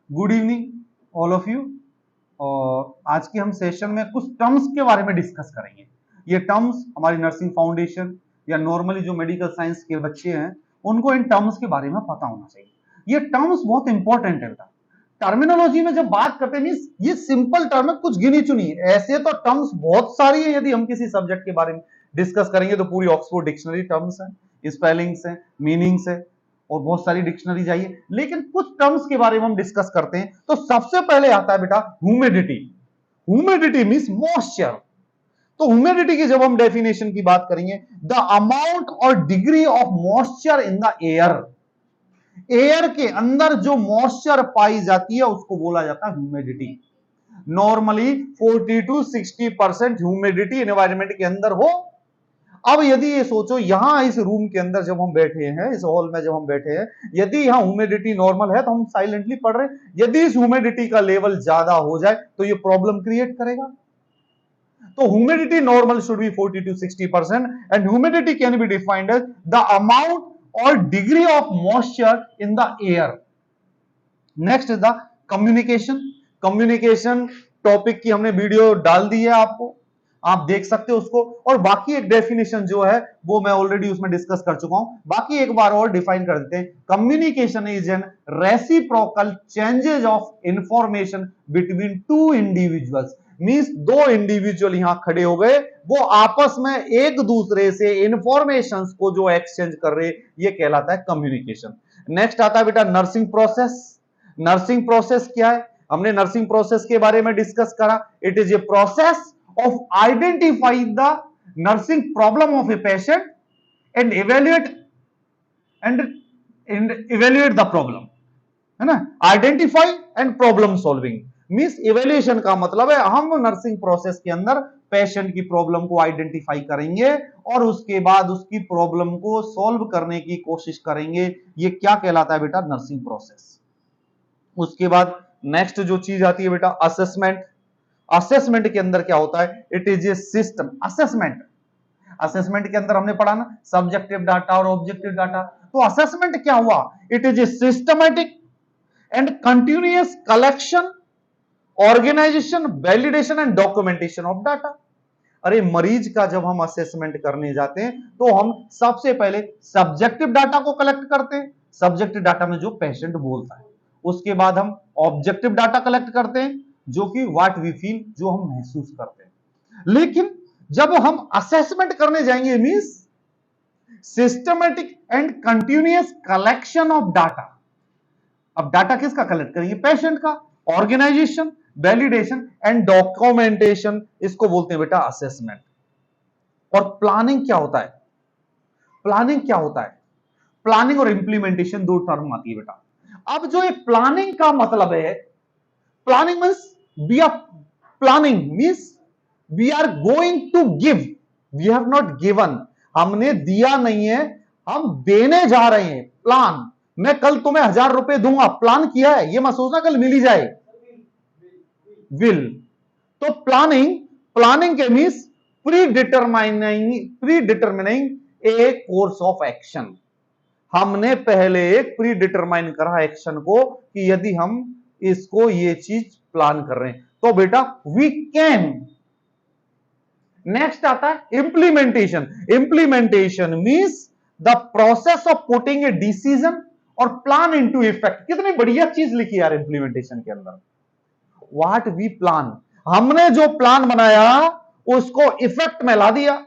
Good evening all of you. और आज के हम सेशन में कुछ टर्म्स के बारे में डिस्कस करेंगे। ये टर्म्स हमारी नर्सिंग फाउंडेशन या नॉर्मली जो मेडिकल साइंस के बच्चे हैं उनको इन टर्म्स के बारे में पता होना चाहिए। ये टर्म्स बहुत इंपॉर्टेंट है बेटा। टर्मिनोलॉजी में जब बात करते हैं मींस ये सिंपल टर्म है, कुछ गिनी चुनी है। ऐसे तो टर्म्स बहुत सारी है, यदि हम किसी सब्जेक्ट के बारे में डिस्कस करेंगे तो पूरी ऑक्सफोर्ड डिक्शनरी टर्म्स है, स्पेलिंग्स है, मीनिंग्स है और बहुत सारी डिक्शनरी चाहिए। लेकिन कुछ टर्म्स के बारे में हम डिस्कस करते हैं तो सबसे पहले आता है बेटा ह्यूमिडिटी। Humidity means moisture. तो ह्यूमिडिटी की जब हम डेफिनेशन की बात करेंगे, द अमाउंट और degree of moisture in the air. Air के अंदर जो मॉइस्चर पाई जाती है उसको बोला जाता है humidity. Normally 40 to 60% humidity environment के अंदर हो। अब यदि ये सोचो यहां इस रूम के अंदर जब हम बैठे हैं, इस हॉल में जब हम बैठे हैं, यदि यहां ह्यूमिडिटी नॉर्मल है तो हम साइलेंटली पढ़ रहे हैं। यदि इस ह्यूमिडिटी का लेवल ज्यादा हो जाए तो ये प्रॉब्लम क्रिएट करेगा। तो humidity normal should be 40 to 60% and humidity can be defined as the amount और degree of moisture in the air. Next is the communication. Communication topic की हमने वीडियो डाल दी है आपको, आप देख सकते हो उसको। और बाकी एक डेफिनेशन जो है वो मैं ऑलरेडी उसमें डिस्कस कर चुका हूं, बाकी एक बार और डिफाइन कर देते हैं। Communication is an reciprocal changes of information between two individuals. Means दो इंडिविजुअल यहां खड़े हो गए, वो आपस में एक दूसरे से इंफॉर्मेशंस को जो एक्सचेंज कर रहे, ये कहलाता है कम्युनिकेशन। नेक्स्ट आता है बेटा नर्सिंग प्रोसेस। नर्सिंग प्रोसेस क्या है? हमने नर्सिंग प्रोसेस के बारे में डिस्कस करा। It is a process of identifying the nursing problem of a patient and evaluate the problem, है ना। Identify and problem solving means evaluation का मतलब है हम नर्सिंग प्रोसेस के अंदर पेशेंट की प्रॉब्लम को आइडेंटिफाई करेंगे और उसके बाद उसकी प्रॉब्लम को सॉल्व करने की कोशिश करेंगे। ये क्या कहलाता है बेटा? Nursing process. उसके बाद नेक्स्ट जो चीज आती है बेटा असेसमेंट। असेसमेंट के अंदर क्या होता है? It is a system. Assessment, assessment के अंदर हमने पढ़ा ना सब्जेक्टिव डाटा और ऑब्जेक्टिव डाटा। तो असेसमेंट क्या हुआ? It is a systematic and continuous collection, organisation, validation and documentation of data. अरे मरीज का जब हम असेसमेंट करने जाते हैं तो हम सबसे पहले सब्जेक्टिव डाटा को कलेक्ट करते हैं, सब्जेक्टिव डाटा में जो पेशेंट बोलता है। उसके बाद हम ऑब्जेक्टिव डाटा कलेक्ट करते हैं जो कि व्हाट वी फील, जो हम महसूस करते हैं। लेकिन जब हम असेसमेंट करने जाएंगे means systematic and continuous collection of data. अब डाटा किसका कलेक्ट करेंगे? पेशेंट का। ऑर्गेनाइजेशन, वैलिडेशन एंड डॉक्यूमेंटेशन, इसको बोलते हैं बेटा असेसमेंट। और प्लानिंग क्या होता है? प्लानिंग क्या होता है? प्लानिंग और इंप्लीमेंटेशन दो टर्म आती है बेटा। अब जो ये प्लानिंग का मतलब है, planning means we are planning means we are going to give, we have not given. हमने दिया नहीं है, हम देने जा रहे हैं। प्लान, मैं कल तुम्हें 1000 रुपए दूंगा, प्लान किया है, ये मत सोचना कल मिल ही जाए। विल। तो प्लानिंग, प्लानिंग के means pre determining A course of action. हमने पहले एक प्री डिटरमाइन करा एक्शन को कि यदि हम इसको ये चीज प्लान कर रहे हैं तो बेटा वी कैन। नेक्स्ट आता है implementation. Implementation means the process of putting a decision और प्लान इनटू इफेक्ट। कितनी बढ़िया चीज लिखी यार इंप्लीमेंटेशन के अंदर। व्हाट वी प्लान, हमने जो प्लान बनाया उसको इफेक्ट में ला दिया।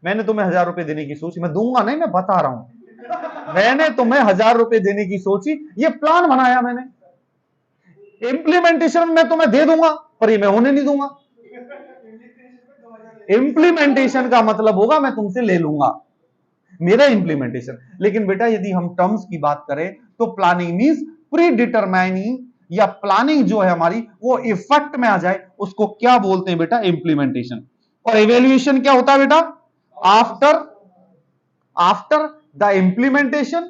मैंने तुम्हें 1000 रुपए देने की सोची, मैं दूंगा नहीं, मैं बता रहा हूं। मैंने तुम्हें 1000 रुपए देने की सोची, ये प्लान बनाया मैंने। इंप्लीमेंटेशन में तुम्हें दे दूंगा पर ये मैं होने नहीं दूंगा। इंप्लीमेंटेशन का मतलब होगा मैं तुमसे ले लूंगा, मेरा इंप्लीमेंटेशन। लेकिन बेटा यदि हम टर्म्स की बात करें तो प्लानिंग मींस प्री डिटरमाइनिंग, या प्लानिंग जो है हमारी वो इफेक्ट में आ जाए, उसको क्या बोलते हैं बेटा? इंप्लीमेंटेशन। और इवेल्युएशन क्या होता है बेटा? After, after the implementation,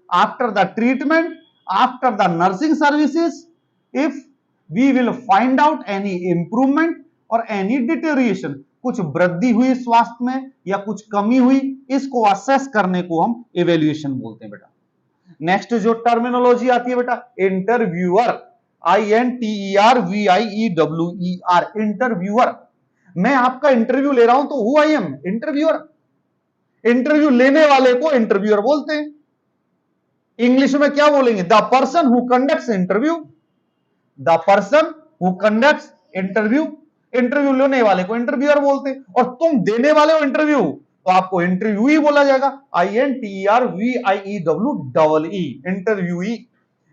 after the treatment, after the nursing services, if we will find out any improvement और एनी डिटेरिएशन, कुछ वृद्धि हुई स्वास्थ्य में या कुछ कमी हुई, इसको असेस करने को हम इवेल्युएशन बोलते हैं बेटा। नेक्स्ट जो टर्मिनोलॉजी आती है बेटा, इंटरव्यूअर, INTERVIEWER, इंटरव्यूअर। मैं आपका इंटरव्यू ले रहा हूं तो who I am, interviewer. Interview लेने वाले को इंटरव्यूअर बोलते हैं। इंग्लिश में क्या बोलेंगे, the person who conducts interview, the person who conducts interview. Interview लेने वाले को इंटरव्यूअर बोलते हैं, और तुम देने वाले हो इंटरव्यू तो आपको इंटरव्यू ही बोला जाएगा, INTERVIEWEE, इंटरव्यूई।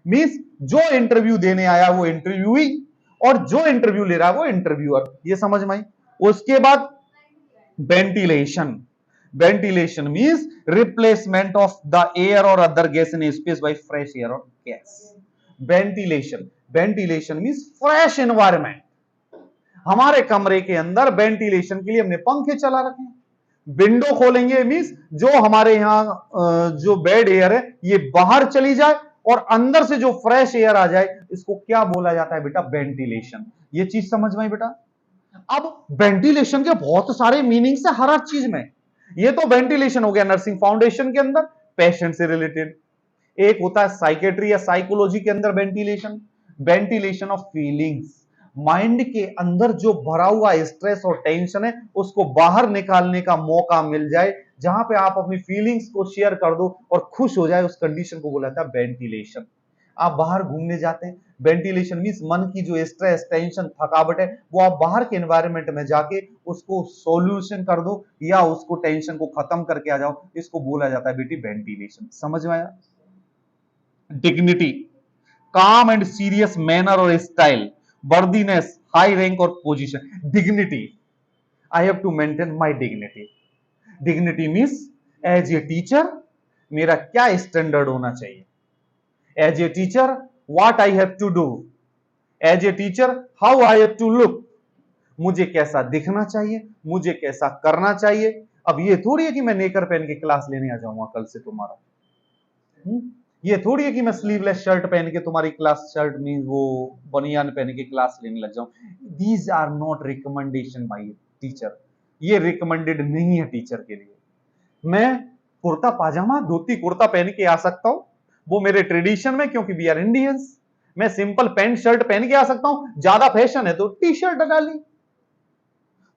मींस जो इंटरव्यू देने आया वो इंटरव्यूई, और जो इंटरव्यू ले रहा है वो इंटरव्यूअर। ये समझ में आई। उसके बाद ventilation, ventilation means replacement of the air और other gas in space by fresh air और gas. Ventilation, ventilation means fresh environment. हमारे कमरे के अंदर वेंटिलेशन के लिए हमने पंखे चला रखे हैं। विंडो खोलेंगे मींस जो हमारे यहां जो बेड एयर है ये बाहर चली जाए और अंदर से जो फ्रेश एयर आ जाए, इसको क्या बोला जाता है बेटा, वेंटिलेशन। ये चीज समझ में आई बेटा। अब वेंटिलेशन के बहुत सारे मीनिंग्स है हर चीज में। ये तो वेंटिलेशन हो गया नर्सिंग फाउंडेशन के अंदर पेशेंट से रिलेटेड। एक होता है साइकेट्री या साइकोलॉजी के अंदर ventilation, ventilation of feelings. Mind के अंदर जो भरा हुआ स्ट्रेस और टेंशन है उसको बाहर निकालने का मौका मिल जाए, जहां पे आप अपनी फीलिंग्स को शेयर कर दो और खुश हो जाए, उस कंडीशन को बोला जाता है वेंटिलेशन। आप बाहर घूमने जाते हैं, वेंटिलेशन मींस मन की जो स्ट्रेस टेंशन थकावट है वो आप बाहर के एनवायरनमेंट में जाके उसको सॉल्यूशन कर दो या उसको टेंशन को खत्म करके आ जाओ, इसको बोला जाता है बेटी वेंटिलेशन। समझ में आया। Dignity, calm and serious manner और स्टाइल, वर्दीनेस, हाई रैंक और position. Dignity, I have to maintain my dignity. Dignity means as a teacher मेरा क्या स्टैंडर्ड होना चाहिए, as a teacher what I have to do, as a teacher how I have to look, मुझे कैसा दिखना चाहिए, मुझे कैसा करना चाहिए। अब ये थोड़ी है कि मैं नेकर पहन के क्लास लेने आ जाऊंगा कल से तुम्हारा, ये थोड़ी है कि मैं स्लीवलेस शर्ट पहन के तुम्हारी क्लास, शर्ट मींस वो बनियान पहन के क्लास लेने लग जाऊं। These are not recommendation by teacher, ये रिकमेंडेड नहीं है टीचर के लिए। मैं कुर्ता पाजामा धोती कुर्ता पहन के आ सकता हूं, वो मेरे ट्रेडिशन में, क्योंकि वी आर इंडियंस। मैं सिंपल पैंट शर्ट पहन के आ सकता हूं, ज्यादा फैशन है तो टी शर्ट डाली।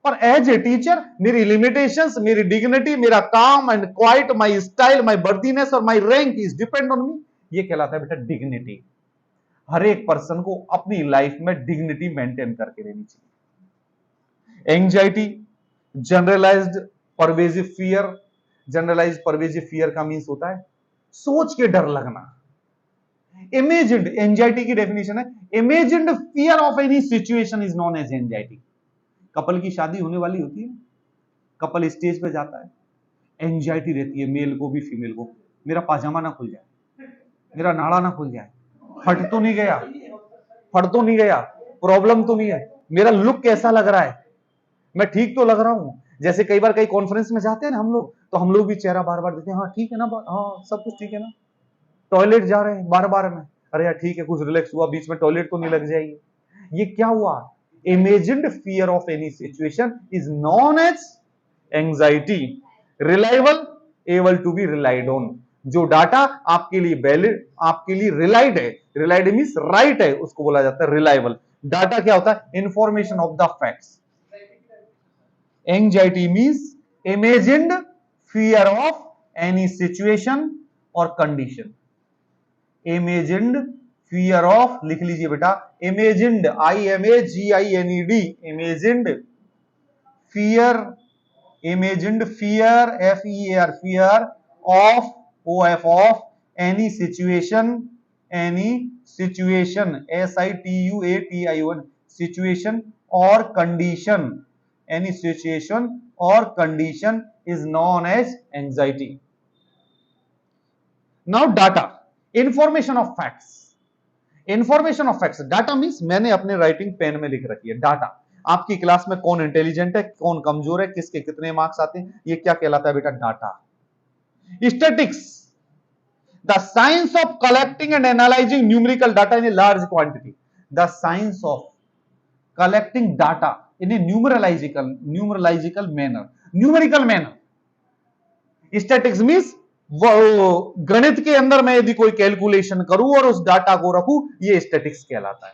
पर एज ए टीचर मेरी लिमिटेशंस, मेरी डिग्निटी, मेरा काम and quite, my style, my birdiness और my rank is depend on me. ये कहलाता है बेटा डिग्निटी। हर एक पर्सन को अपनी लाइफ में डिग्निटी मेंटेन करके रहनी चाहिए। Anxiety, generalized pervasive fear. Generalized pervasive fear का मींस होता है सोच के डर लगना। इमेजिन्ड, एंजाइटी की डेफिनेशन है imagined fear of any situation is known as anxiety. Couple की शादी होने वाली होती है, कपल स्टेज पे जाता है, एंजाइटी रहती है मेल को भी फीमेल को, मेरा पाजामा ना खुल जाए, मेरा नाड़ा ना खुल जाए, फट तो नहीं गया, फट तो नहीं गया, प्रॉब्लम तो नहीं है, मेरा लुक कैसा लग रहा है, मैं ठीक तो लग रहा हूं। जैसे कई बार कई कॉन्फ्रेंस में जाते हैं ना हम लोग, तो हम लोग भी चेहरा बार बार देखते हैं, हाँ ठीक है ना, हाँ सब कुछ ठीक है ना। टॉयलेट जा रहे हैं बार बार में, अरे यार ठीक है कुछ रिलैक्स हुआ, बीच में टॉयलेट तो नहीं लग जाएगी। ये क्या हुआ, imagined fear of any situation is known as anxiety. Reliable, able to be relied on. जो डाटा आपके लिए वैलिड, आपके लिए रिलाइड है, रिलाइड मींस राइट है, उसको बोला जाता है रिलायबल। डाटा क्या होता है, information of the facts. Anxiety means imagined fear of any situation और कंडीशन। इमेजिन्ड फियर ऑफ, लिख लीजिए बेटा, imagined, IMAGINED, imagined fear, imagined fear, FEAR, fear of, OF of any situation, any situation, SITUATION, situation और condition, any situation और condition is known as anxiety. Now data, information of facts. Information of facts, data means मैंने अपने writing pen में लिख रखी है data. आपकी class में कौन इंटेलिजेंट है, कौन कमजोर है, किसके कितने मार्क्स आते हैं, ये क्या कहलाता है बेटा, data. Statics, the science of collecting and analysing numerical data in a large quantity. The science of collecting data in a numerological manner, numerical manner. Statics means वो गणित के अंदर मैं यदि कोई कैलकुलेशन करूं और उस डाटा को रखूं, ये स्टैटिक्स कहलाता है।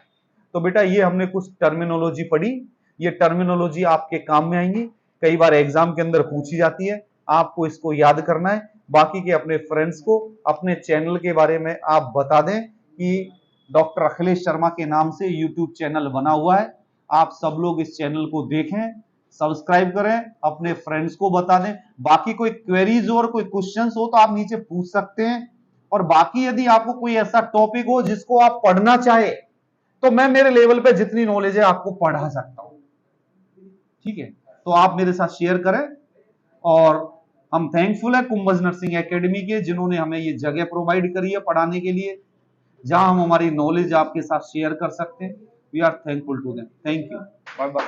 तो बेटा ये हमने कुछ टर्मिनोलॉजी पढ़ी, ये टर्मिनोलॉजी आपके काम में आएंगी, कई बार एग्जाम के अंदर पूछी जाती है, आपको इसको याद करना है। बाकी के अपने फ्रेंड्स को अपने चैनल के बारे में आप बता दें कि डॉक्टर अखिलेश शर्मा के नाम से यूट्यूब चैनल बना हुआ है, आप सब लोग इस चैनल को देखें, सब्सक्राइब करें, अपने फ्रेंड्स को बता दें। बाकी कोई क्वेरीज और कोई क्वेश्चंस हो तो आप नीचे पूछ सकते हैं, और बाकी यदि आपको कोई ऐसा टॉपिक हो जिसको आप पढ़ना चाहे तो मैं मेरे लेवल पे जितनी नॉलेज है आपको पढ़ा सकता हूं, ठीक है। तो आप मेरे साथ शेयर करें, और हम थैंकफुल है कुंभज नर्सिंग एकेडमी के, जिन्होंने हमें ये जगह प्रोवाइड करी है पढ़ाने के लिए, जहां हम हमारी नॉलेज आपके साथ शेयर कर सकते हैं। We are thankful to them. Thank you, bye bye.